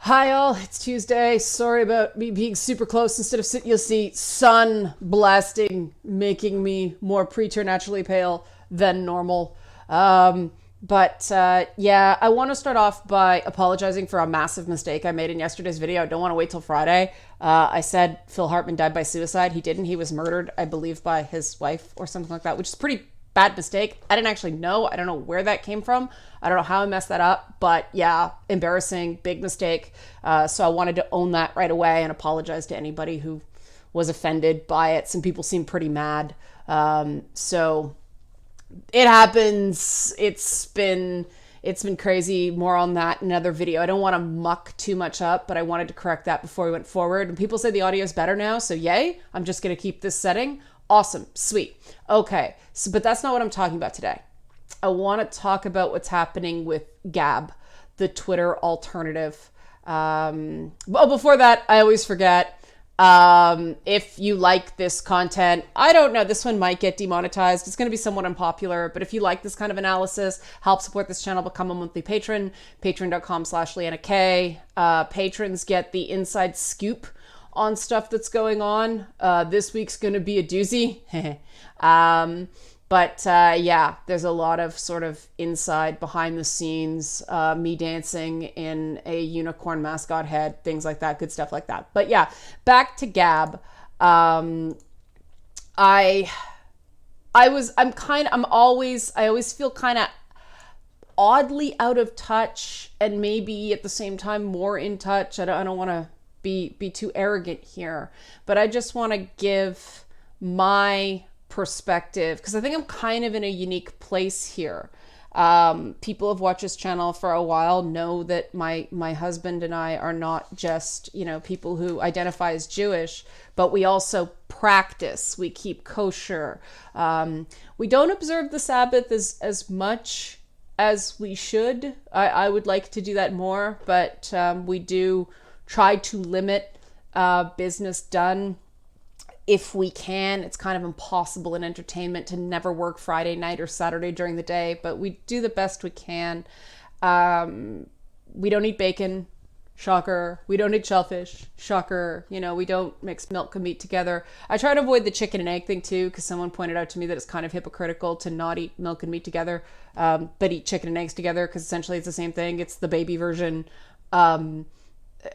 Hi all, it's Tuesday. Sorry about me being super close instead of you'll see sun blasting, making me more preternaturally pale than normal. Yeah, I want to start off by apologizing for a massive mistake I made in yesterday's video. I don't want to wait till Friday. I said Phil Hartman died by suicide. He didn't. He was murdered, I believe, by his wife or something like that, which is pretty bad mistake. I didn't actually know. I don't know where that came from. I don't know how I messed that up, but yeah, embarrassing, big mistake. So I wanted to own that right away and apologize to anybody who was offended by it. Some people seem pretty mad. So it happens. It's been crazy. More on that in another video. I don't want to muck too much up, but I wanted to correct that before we went forward. And people say the audio is better now, so yay. I'm just going to keep this setting. Awesome. Sweet. Okay. So, but that's not what I'm talking about today. I want to talk about what's happening with Gab, the Twitter alternative. Well, before that, I always forget. If you like this content, I don't know, this one might get demonetized. It's going to be somewhat unpopular, but if you like this kind of analysis, help support this channel, become a monthly patron, patreon.com/Leanna K. Patrons get the inside scoop on stuff that's going on. This week's going to be a doozy. Yeah, there's a lot of sort of inside behind the scenes, me dancing in a unicorn mascot head, things like that, good stuff like that. But yeah, back to Gab. I always feel kind of oddly out of touch and maybe at the same time more in touch. I don't want to be too arrogant here, but I just want to give my perspective because I think I'm kind of in a unique place here. People have watched this channel for a while know that my husband and I are not just, people who identify as Jewish, but we also practice. We keep kosher. We don't observe the Sabbath as much as we should. I would like to do that more, but we do try to limit business done if we can. It's kind of impossible in entertainment to never work Friday night or Saturday during the day, but we do the best we can. We don't eat bacon, shocker. We don't eat shellfish, shocker. We don't mix milk and meat together. I try to avoid the chicken and egg thing too, because someone pointed out to me that it's kind of hypocritical to not eat milk and meat together, but eat chicken and eggs together, because essentially it's the same thing. It's the baby version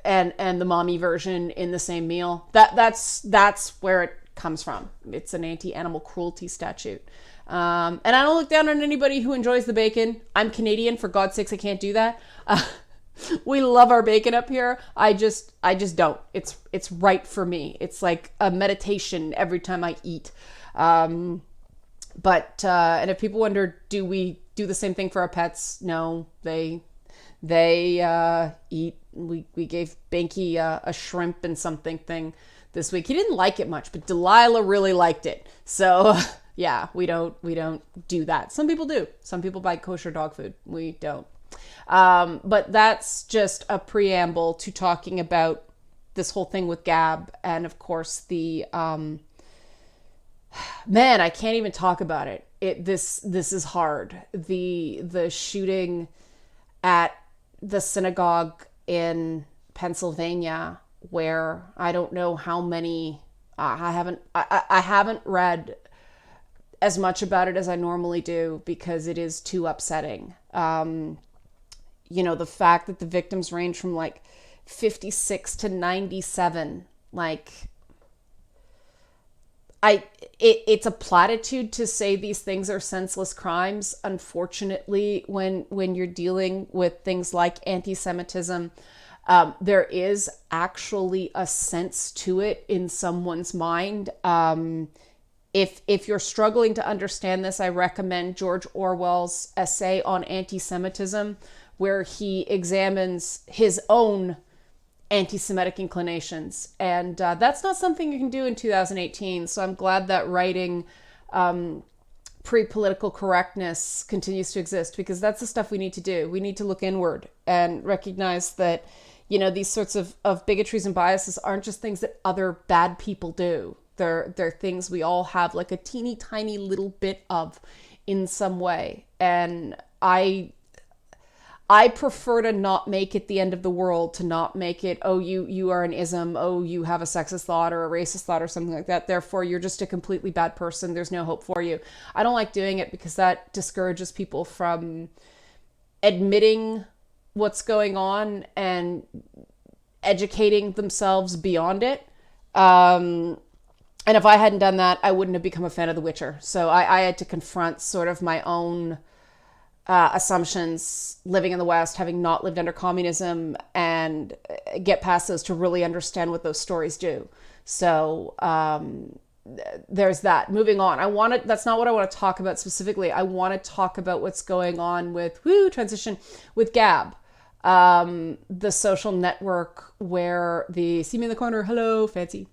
and the mommy version in the same meal. That's where it comes from. It's an anti-animal cruelty statute. And I don't look down on anybody who enjoys the bacon. I'm Canadian, for God's sakes, I can't do that. We love our bacon up here. I just don't. It's right for me. It's like a meditation every time I eat. And if people wonder, do we do the same thing for our pets? No, they eat. We gave Banky a shrimp and something thing this week. He didn't like it much, but Delilah really liked it. So yeah, we don't do that. Some people do. Some people buy kosher dog food. We don't. But that's just a preamble to talking about this whole thing with Gab, and of course the man, I can't even talk about it. This is hard. The shooting at the synagogue in Pennsylvania, where I don't know how many, I haven't read as much about it as I normally do because it is too upsetting. The fact that the victims range from like 56 to 97, it's a platitude to say these things are senseless crimes. Unfortunately, when you're dealing with things like anti-Semitism, there is actually a sense to it in someone's mind. If you're struggling to understand this, I recommend George Orwell's essay on anti-Semitism, where he examines his own anti-Semitic inclinations. And that's not something you can do in 2018. So I'm glad that writing pre-political correctness continues to exist, because that's the stuff we need to do. We need to look inward and recognize that, these sorts of bigotries and biases aren't just things that other bad people do. They're things we all have like a teeny tiny little bit of in some way. And I prefer to not make it the end of the world, to not make it, oh, you are an ism, oh, you have a sexist thought or a racist thought or something like that, therefore you're just a completely bad person, there's no hope for you. I don't like doing it because that discourages people from admitting what's going on and educating themselves beyond it. And if I hadn't done that, I wouldn't have become a fan of The Witcher. So I had to confront sort of my own assumptions living in the West, having not lived under communism, and get past those to really understand what those stories do. So there's that. Moving on. That's not what I want to talk about specifically. I want to talk about what's going on with, transition, with Gab. The social network where see me in the corner, hello, fancy.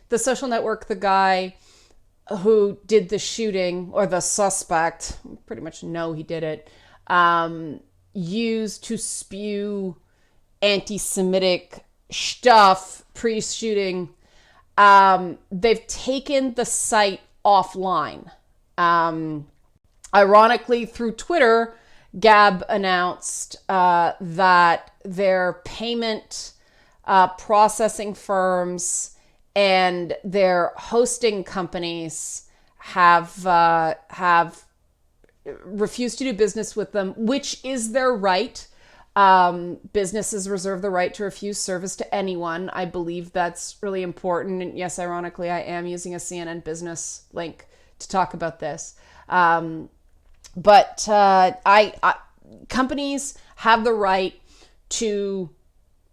The social network, the guy who did the shooting, or the suspect, pretty much know he did it, used to spew anti-Semitic stuff pre-shooting. They've taken the site offline. Ironically, through Twitter, Gab announced that their payment processing firms and their hosting companies have refused to do business with them, which is their right. Businesses reserve the right to refuse service to anyone. I believe that's really important. And yes, ironically, I am using a CNN business link to talk about this. But companies have the right to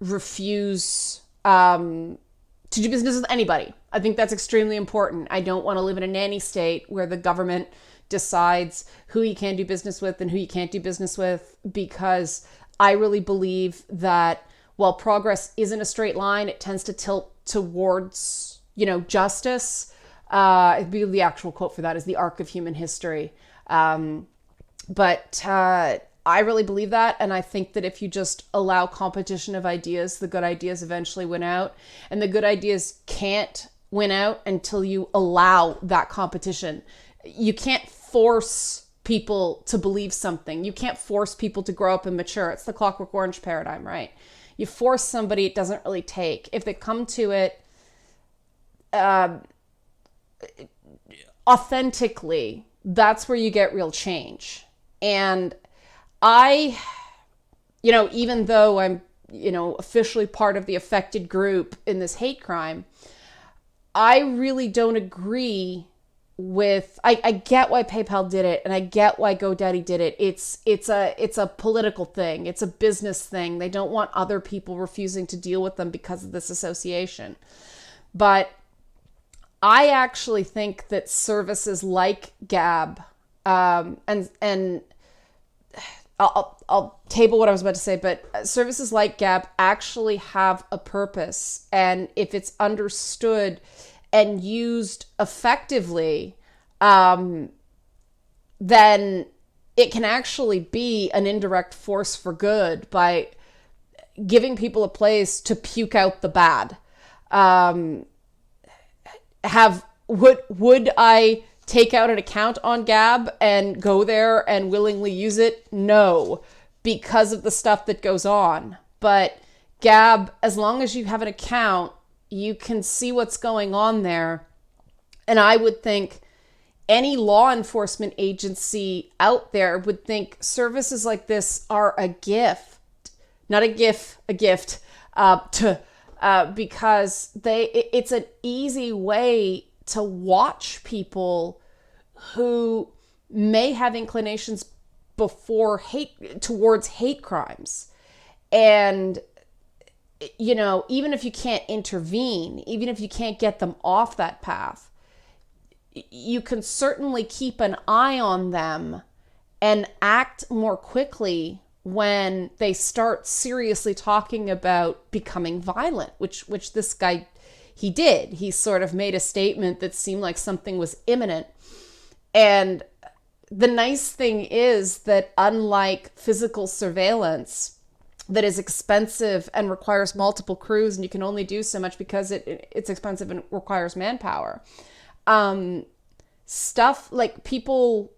refuse to do business with anybody. I think that's extremely important. I don't want to live in a nanny state where the government decides who you can do business with and who you can't do business with, because I really believe that while progress isn't a straight line, it tends to tilt towards, justice. I believe the actual quote for that is the arc of human history. But I really believe that, and I think that if you just allow competition of ideas, the good ideas eventually win out, and the good ideas can't win out until you allow that competition. You can't force people to believe something. You can't force people to grow up and mature. It's the Clockwork Orange paradigm, right? You force somebody, it doesn't really take. If they come to it authentically, that's where you get real change. And I, even though I'm, officially part of the affected group in this hate crime, I really don't agree with, I get why PayPal did it, and I get why GoDaddy did it. It's a political thing. It's a business thing. They don't want other people refusing to deal with them because of this association. But I actually think that services like Gab, and I'll table what I was about to say, but services like Gab actually have a purpose. And if it's understood and used effectively, then it can actually be an indirect force for good by giving people a place to puke out the bad. Would I take out an account on Gab and go there and willingly use it? No, because of the stuff that goes on. But Gab, as long as you have an account, you can see what's going on there. And I would think any law enforcement agency out there would think services like this are a gift, not a gift, because it's an easy way to watch people who may have inclinations towards hate crimes. And, even if you can't intervene, even if you can't get them off that path, you can certainly keep an eye on them and act more quickly when they start seriously talking about becoming violent, which this guy, he did. He sort of made a statement that seemed like something was imminent. And the nice thing is that unlike physical surveillance that is expensive and requires multiple crews, and you can only do so much because it's expensive and requires manpower, stuff like people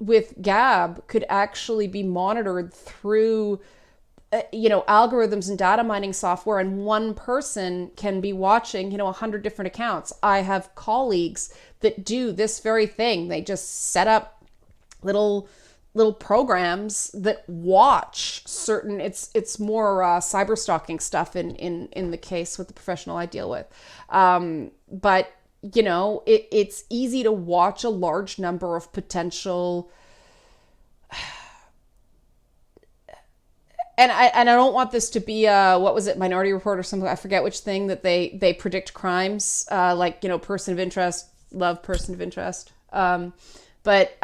with Gab could actually be monitored through algorithms and data mining software, and one person can be watching 100 different accounts. I have colleagues that do this very thing. They just set up little programs that watch certain, it's more cyber stalking stuff in the case with the professional I deal with, but it's easy to watch a large number of potential. And I don't want this to be what was it, Minority Report or something, I forget which thing, that they predict crimes, person of interest, love person of interest. But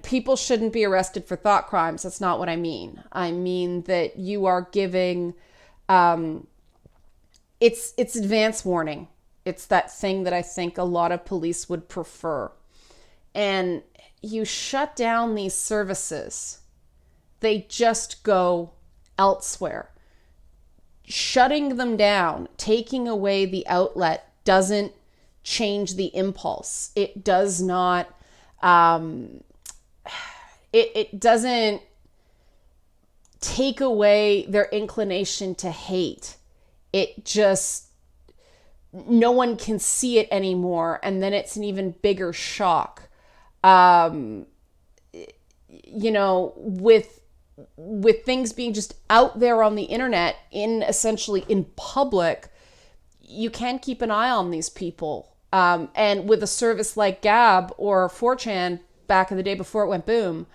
people shouldn't be arrested for thought crimes. That's not what I mean. I mean that you are giving, it's advance warning. It's that thing that I think a lot of police would prefer. And you shut down these services, they just go elsewhere. Shutting them down, taking away the outlet, doesn't change the impulse. It does not, it doesn't take away their inclination to hate. It just, no one can see it anymore, and then it's an even bigger shock. With things being just out there on the internet, essentially in public, you can keep an eye on these people. And with a service like Gab or 4chan back in the day before it went boom,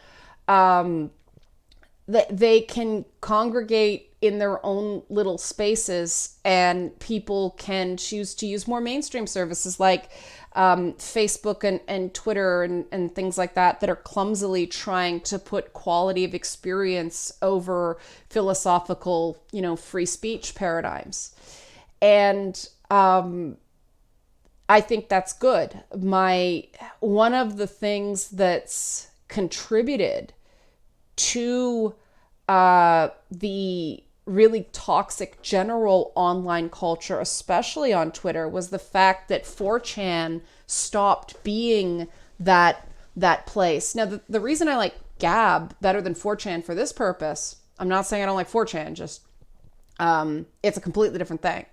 they can congregate in their own little spaces, and people can choose to use more mainstream services like Facebook and Twitter and things like that are clumsily trying to put quality of experience over philosophical, free speech paradigms. And I think that's good. One of the things that's contributed to the really toxic general online culture, especially on Twitter, was the fact that 4chan stopped being that place. Now, the reason I like Gab better than 4chan for this purpose, I'm not saying I don't like 4chan, just it's a completely different thing.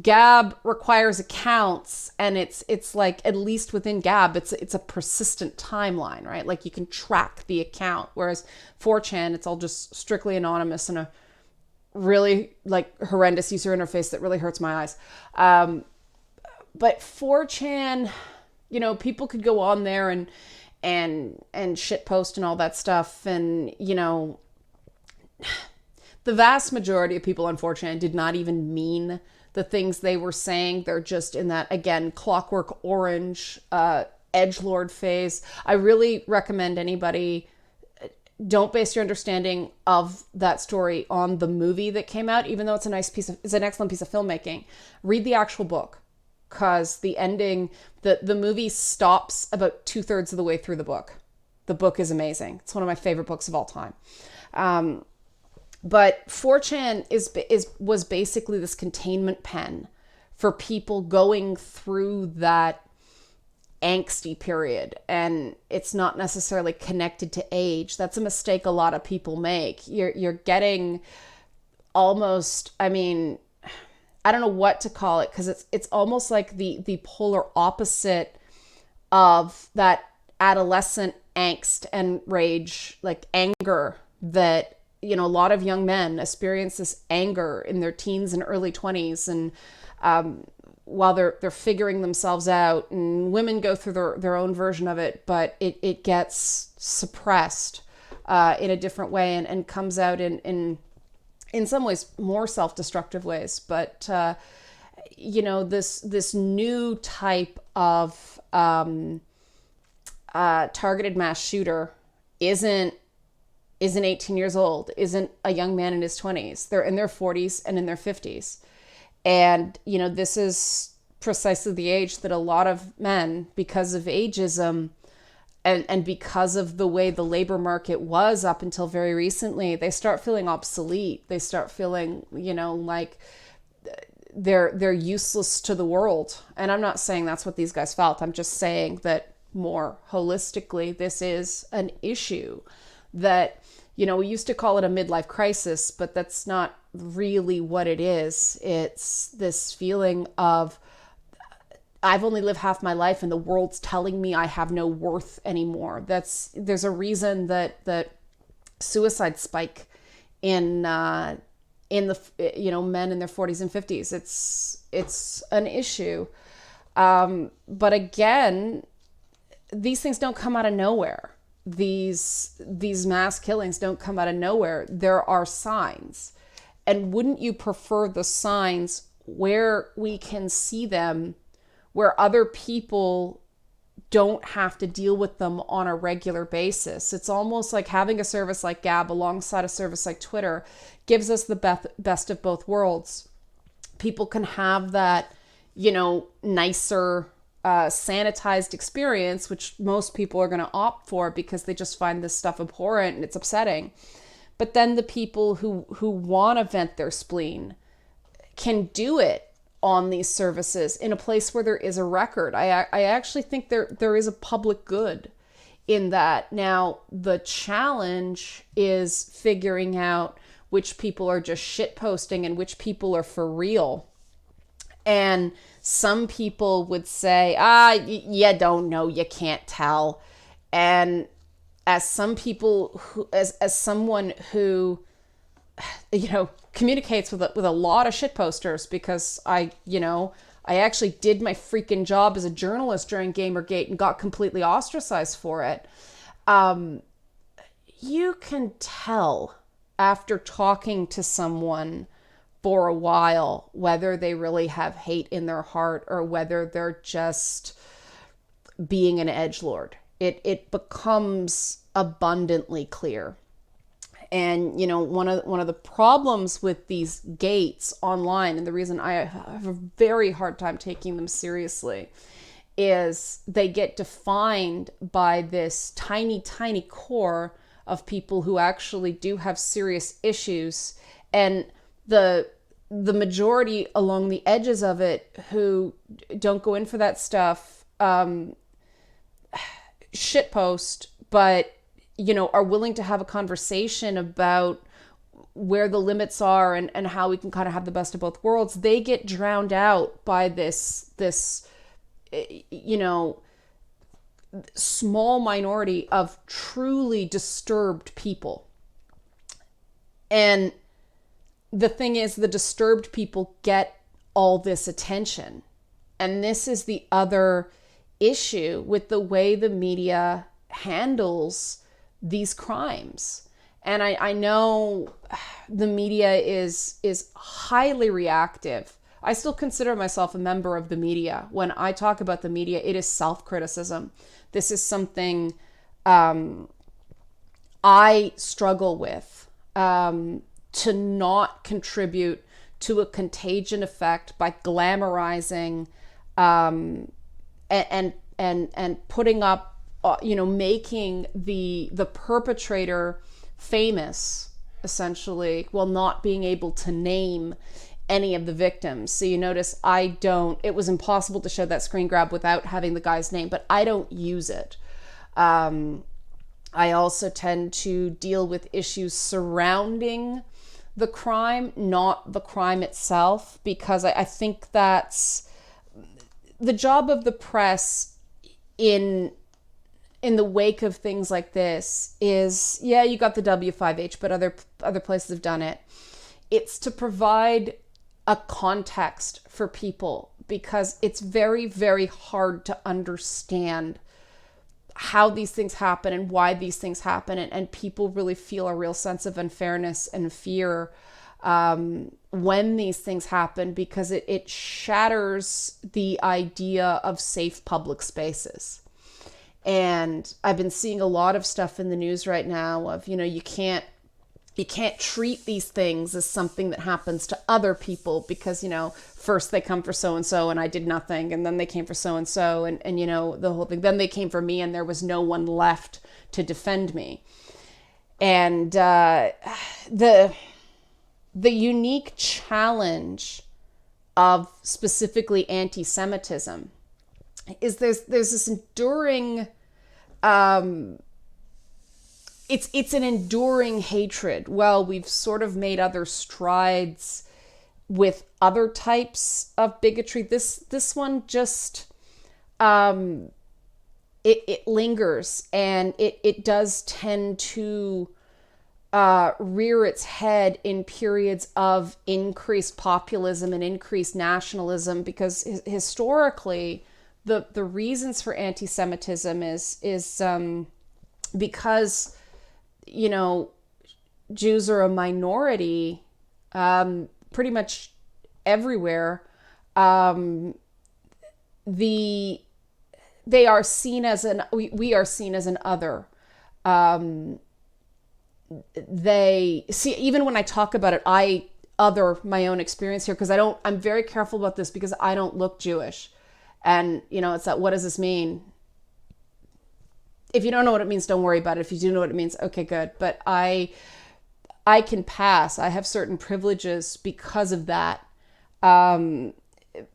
Gab requires accounts, and it's like, at least within Gab, it's a persistent timeline, right? Like you can track the account, whereas 4chan, it's all just strictly anonymous and a really like horrendous user interface that really hurts my eyes. But 4chan, people could go on there and shit post and all that stuff, and the vast majority of people on 4chan did not even mean the things they were saying. They're just in that, again, Clockwork Orange, edgelord phase. I really recommend anybody, don't base your understanding of that story on the movie that came out, even though it's an excellent piece of filmmaking. Read the actual book, because the ending, the movie stops about 2/3 of the way through the book. The book is amazing. It's one of my favorite books of all time. But 4chan was basically this containment pen for people going through that angsty period, and it's not necessarily connected to age. That's a mistake a lot of people make. You're getting almost, I mean, I don't know what to call it, because it's almost like the polar opposite of that adolescent angst and rage, like anger, that a lot of young men experience this anger in their teens and early 20s, and while they're figuring themselves out, and women go through their own version of it, but it gets suppressed in a different way, and comes out in some ways more self-destructive ways. But this new type of targeted mass shooter isn't 18 years old, isn't a young man in his 20s. They're in their 40s and in their 50s. And, this is precisely the age that a lot of men, because of ageism and because of the way the labor market was up until very recently, they start feeling obsolete. They start feeling, like they're useless to the world. And I'm not saying that's what these guys felt. I'm just saying that more holistically. This is an issue that, we used to call it a midlife crisis, but that's not really what it is. It's this feeling of, I've only lived half my life and the world's telling me I have no worth anymore. There's a reason that suicide spike in the men in their 40s and 50s. It's an issue. But again, these things don't come out of nowhere. These mass killings don't come out of nowhere. There are signs. And wouldn't you prefer the signs where we can see them, where other people don't have to deal with them on a regular basis? It's almost like having a service like Gab alongside a service like Twitter gives us the best of both worlds. People can have that, nicer, sanitized experience, which most people are going to opt for because they just find this stuff abhorrent and it's upsetting. But then the people who want to vent their spleen can do it on these services in a place where there is a record. I actually think there is a public good in that. Now, the challenge is figuring out which people are just shit posting and which people are for real. And some people would say, you don't know, you can't tell. And as some people as someone who, communicates with a lot of shit posters, because I actually did my freaking job as a journalist during Gamergate and got completely ostracized for it. You can tell after talking to someone for a while whether they really have hate in their heart or whether they're just being an edgelord. It becomes abundantly clear. And, one of the problems with these gates online, and the reason I have a very hard time taking them seriously, is they get defined by this tiny, tiny core of people who actually do have serious issues. And the majority along the edges of it who don't go in for that stuff, shitpost, but are willing to have a conversation about where the limits are and how we can kind of have the best of both worlds. They get drowned out by this small minority of truly disturbed people. And the thing is, the disturbed people get all this attention. And this is the other issue with the way the media handles these crimes. And I know the media is highly reactive. I still consider myself a member of the media. When I talk about the media, it is self-criticism. This is something I struggle with, to not contribute to a contagion effect by glamorizing and putting up, making the perpetrator famous, essentially, while not being able to name any of the victims. So you notice it was impossible to show that screen grab without having the guy's name, but I don't use it. I also tend to deal with issues surrounding the crime, not the crime itself, because I think that's the job of the press in the wake of things like this is, you got the W5H, but other places have done it. It's to provide a context for people, because it's very, very hard to understand how these things happen and why these things happen. And people really feel a real sense of unfairness and fear when these things happen, because it shatters the idea of safe public spaces. And I've been seeing a lot of stuff in the news right now of, you can't treat these things as something that happens to other people because, first they come for so-and-so and I did nothing. And then they came for so-and-so and the whole thing. Then they came for me and there was no one left to defend me. And the unique challenge of specifically anti-Semitism is there's this enduring, um, it's an enduring hatred. Well, we've sort of made other strides with other types of bigotry. This one just, it lingers, and it does tend to rear its head in periods of increased populism and increased nationalism, because historically the reasons for anti-Semitism is because, you know, Jews are a minority pretty much everywhere. They are seen as we are seen as an other. They see, even when I talk about it, I other my own experience here, because I'm very careful about this, because I don't look Jewish. And, you know, it's that, what does this mean? If you don't know what it means, don't worry about it. If you do know what it means, okay, good. But I can pass. I have certain privileges because of that.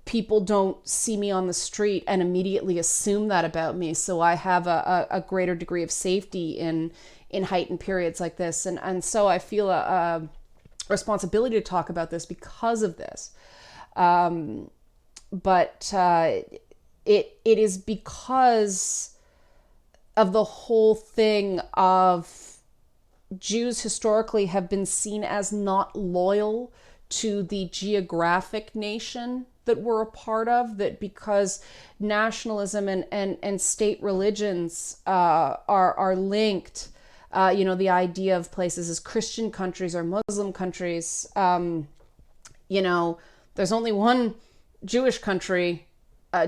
People don't see me on the street and immediately assume that about me. So I have a greater degree of safety in heightened periods like this. And so I feel a responsibility to talk about this because of this. But it is because of the whole thing of Jews historically have been seen as not loyal to the geographic nation that we're a part of, that because nationalism and state religions are linked, you know, the idea of places as Christian countries or Muslim countries, you know, there's only one Jewish country,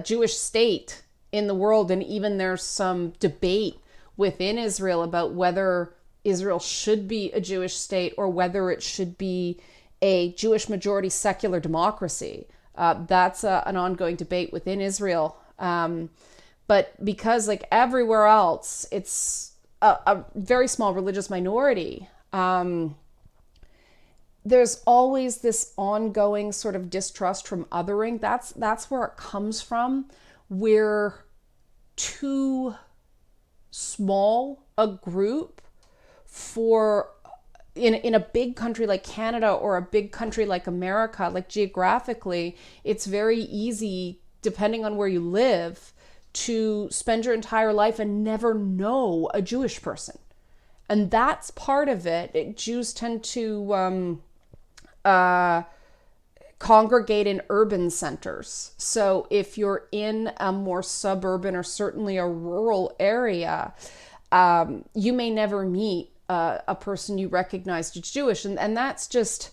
Jewish state in the world, and even there's some debate within Israel about whether Israel should be a Jewish state or whether it should be a Jewish majority secular democracy. That's an ongoing debate within Israel. But because, like everywhere else, it's a very small religious minority, there's always this ongoing sort of distrust from othering. That's where it comes from. We're too small a group for in a big country like Canada or a big country like America. Like geographically, it's very easy, depending on where you live, to spend your entire life and never know a Jewish person. And that's part of it. Jews tend to congregate in urban centers. So if you're in a more suburban or certainly a rural area, you may never meet a person you recognized as Jewish. And that's just,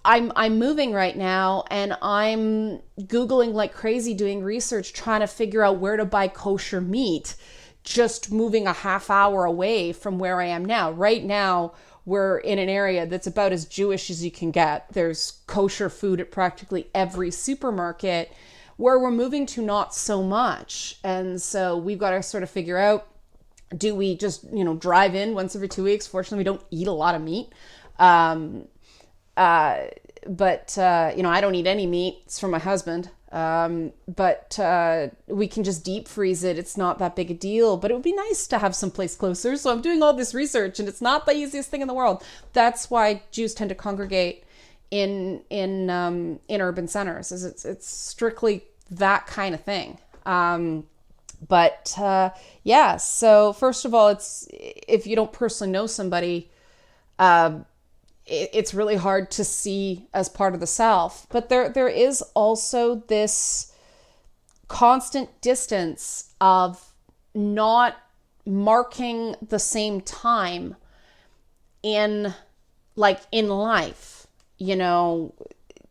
I'm moving right now, and I'm Googling like crazy, doing research, trying to figure out where to buy kosher meat, just moving a half hour away from where I am now. Right now, we're in an area that's about as Jewish as you can get. There's kosher food at practically every supermarket. Where we're moving to, not so much. And so we've got to sort of figure out, do we just, you know, drive in once every 2 weeks? Fortunately, we don't eat a lot of meat. But you know, I don't eat any meat. It's from my husband. But we can just deep freeze it. It's not that big a deal, but it would be nice to have someplace closer. So I'm doing all this research, and it's not the easiest thing in the world. That's why Jews tend to congregate in urban centers, is it's strictly that kind of thing. But yeah, so first of all, it's, if you don't personally know somebody, it's really hard to see as part of the South. But there is also this constant distance of not marking the same time in life. You know,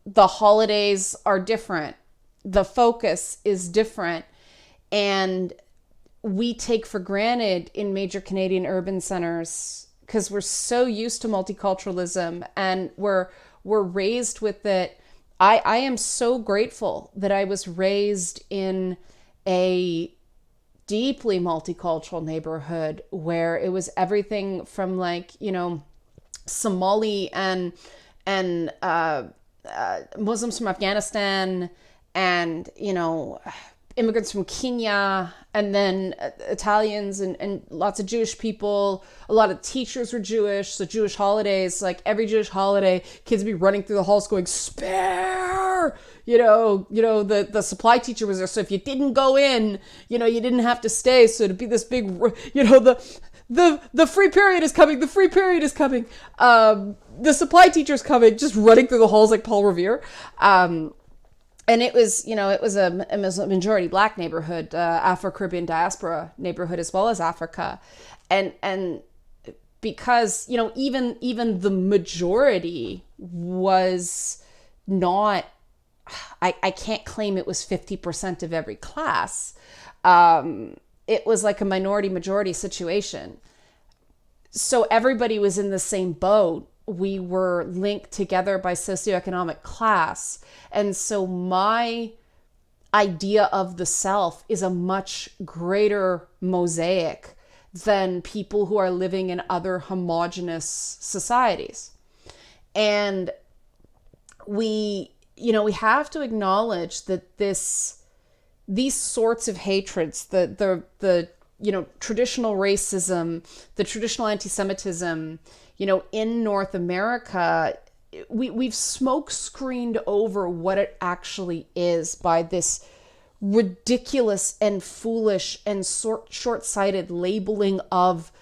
the holidays are different. The focus is different. And we take for granted in major Canadian urban centers, because we're so used to multiculturalism and we're raised with it. I am so grateful that I was raised in a deeply multicultural neighborhood where it was everything from, like, you know, Somali and Muslims from Afghanistan and, immigrants from Kenya, and then Italians and lots of Jewish people. A lot of teachers were Jewish, so Jewish holidays, like every Jewish holiday, kids would be running through the halls going, spare! The supply teacher was there, so if you didn't go in, you didn't have to stay, so it'd be this big, the free period is coming, the free period is coming. The supply teacher's coming, just running through the halls like Paul Revere. And it was a majority black neighborhood, Afro-Caribbean diaspora neighborhood, as well as Africa. And because, even the majority was not, I can't claim it was 50% of every class. It was like a minority majority situation. So everybody was in the same boat. We were linked together by socioeconomic class. And so my idea of the self is a much greater mosaic than people who are living in other homogenous societies. And we have to acknowledge that these sorts of hatreds, the traditional racism, the traditional antisemitism, in North America, we've smoke screened over what it actually is by this ridiculous and foolish and short-sighted labeling of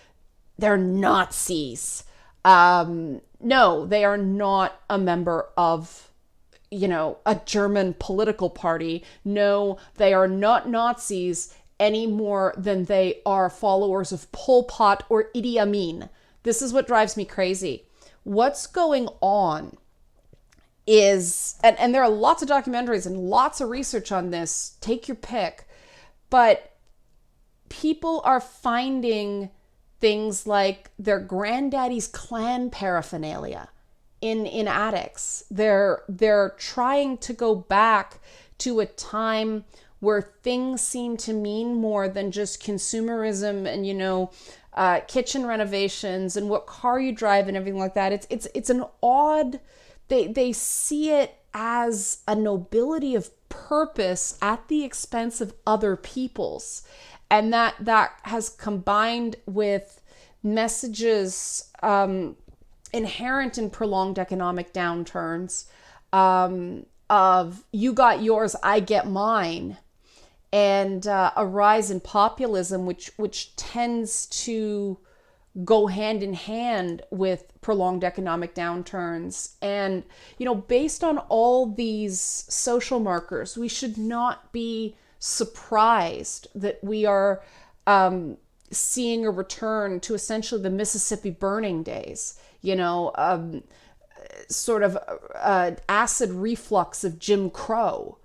they're Nazis. No, they are not a member of, a German political party. No, they are not Nazis any more than they are followers of Pol Pot or Idi Amin. This is what drives me crazy. What's going on is, and there are lots of documentaries and lots of research on this, take your pick, but people are finding things like their granddaddy's Klan paraphernalia in attics. They're trying to go back to a time where things seem to mean more than just consumerism and, kitchen renovations and what car you drive and everything like that. It's an odd, they see it as a nobility of purpose at the expense of other people's. And that has combined with messages inherent in prolonged economic downturns of you got yours, I get mine. And a rise in populism, which tends to go hand in hand with prolonged economic downturns. And, based on all these social markers, we should not be surprised that we are seeing a return to essentially the Mississippi burning days, sort of acid reflux of Jim Crow,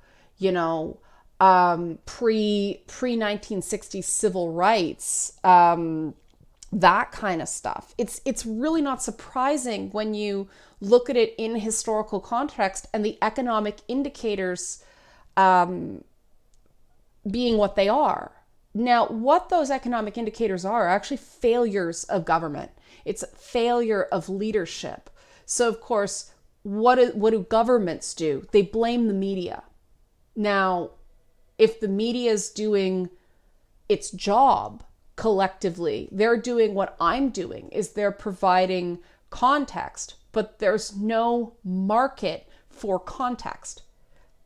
pre 1960s civil rights, that kind of stuff. It's really not surprising when you look at it in historical context and the economic indicators being what they are. Now, what those economic indicators are actually failures of government. It's failure of leadership. So, of course, what do governments do? They blame the media. Now, if the media is doing its job collectively, they're doing what I'm doing, is they're providing context, but there's no market for context.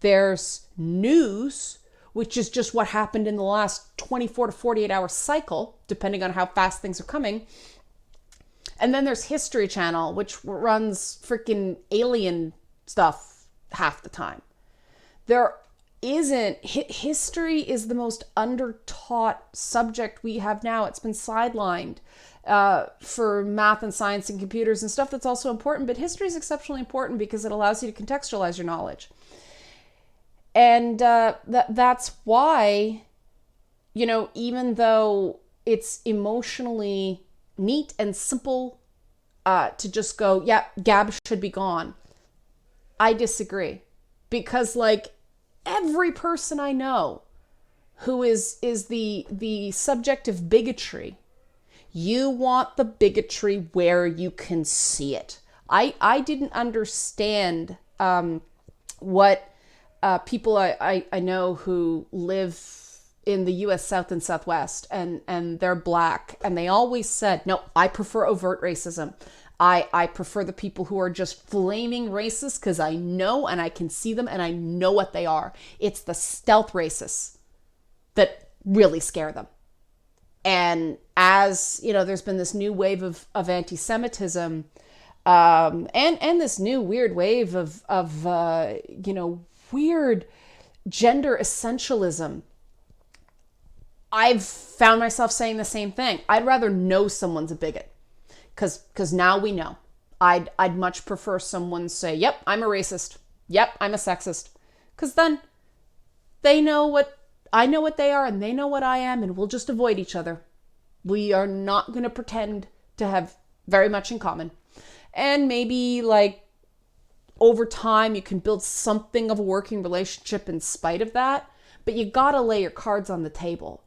There's news, which is just what happened in the last 24 to 48 hour cycle, depending on how fast things are coming. And then there's History Channel, which runs freaking alien stuff half the time. History is the most undertaught subject we have now. It's been sidelined for math and science and computers and stuff that's also important. But history is exceptionally important because it allows you to contextualize your knowledge. And that's why, even though it's emotionally neat and simple to just go, yeah, Gab should be gone, I disagree. Because, every person I know who is the subject of bigotry, you want the bigotry where you can see it. I didn't understand what people I know who live in the US South and Southwest, and they're black, and they always said, no, I prefer overt racism. I prefer the people who are just flaming racist because I know and I can see them and I know what they are. It's the stealth racists that really scare them. And as, you know, there's been this new wave of anti-Semitism, and this new weird wave of weird gender essentialism, I've found myself saying the same thing. I'd rather know someone's a bigot. Because now we know. I'd much prefer someone say, yep, I'm a racist. Yep, I'm a sexist. Because then they know what I know what they are and they know what I am, and we'll just avoid each other. We are not going to pretend to have very much in common. And maybe like over time you can build something of a working relationship in spite of that. But you got to lay your cards on the table.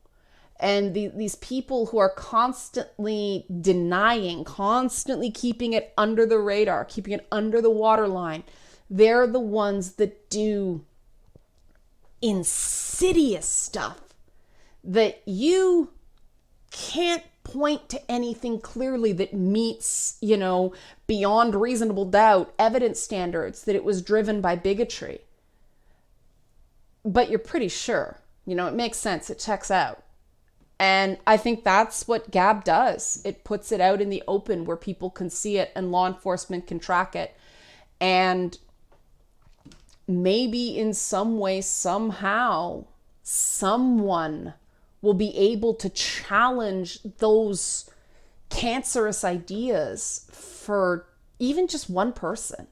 And these people who are constantly denying, constantly keeping it under the radar, keeping it under the waterline, they're the ones that do insidious stuff that you can't point to anything clearly that meets, beyond reasonable doubt, evidence standards that it was driven by bigotry. But you're pretty sure, it makes sense, it checks out. And I think that's what Gab does. It puts it out in the open where people can see it and law enforcement can track it. And maybe in some way, somehow, someone will be able to challenge those cancerous ideas for even just one person.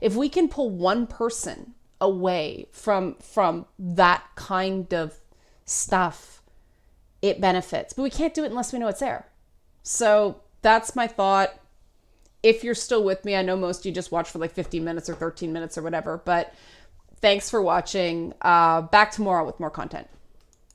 If we can pull one person away from that kind of stuff, it benefits. But we can't do it unless we know it's there. So that's my thought. If you're still with me, I know most of you just watch for like 15 minutes or 13 minutes or whatever, but thanks for watching. Back tomorrow with more content.